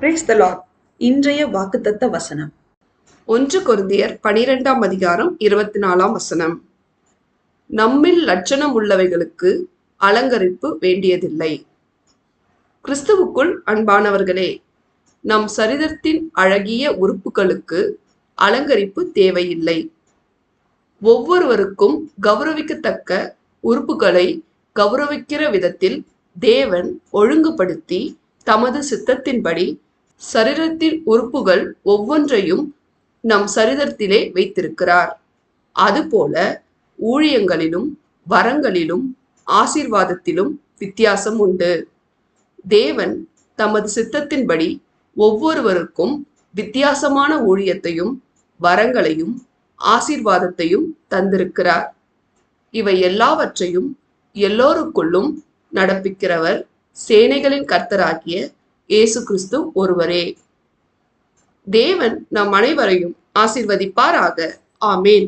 Praise the Lord. இன்றைய வாக்குத்தத்த வசனம் 1 கொரிந்தியர் 12ஆம் அதிகாரம் 24ஆம் வசனம். நம்மில் லட்சணம் உள்ளவைகளுக்கு அலங்கரிப்பு வேண்டியதில்லை. கிறிஸ்துவுக்குள் அன்பானவர்களே, நம் சரீரத்தின் அழகிய உறுப்புகளுக்கு அலங்கரிப்பு தேவையில்லை. ஒவ்வொருவருக்கும் கௌரவிக்கத்தக்க உறுப்புகளை கௌரவிக்கிற விதத்தில் தேவன் ஒழுங்குபடுத்தி தமது சித்தத்தின்படி சரீரத்தின் உறுப்புகள் ஒவ்வொன்றையும் நம் சரீரத்திலே வைத்திருக்கிறார். அதுபோல ஊழியங்களிலும் வரங்களிலும் ஆசீர்வாதத்திலும் வித்தியாசம் உண்டு. தேவன் தமது சித்தத்தின்படி ஒவ்வொருவருக்கும் வித்தியாசமான ஊழியத்தையும் வரங்களையும் ஆசீர்வாதத்தையும் தந்திருக்கிறார். இவை எல்லாவற்றையும் எல்லோருக்குள்ளும் நடப்பிக்கிறவர் சேனைகளின் கர்த்தராகிய இயேசு கிறிஸ்து ஒருவரே. தேவன் நம் அனைவரையும் ஆசீர்வதிப்பாராக. ஆமேன்.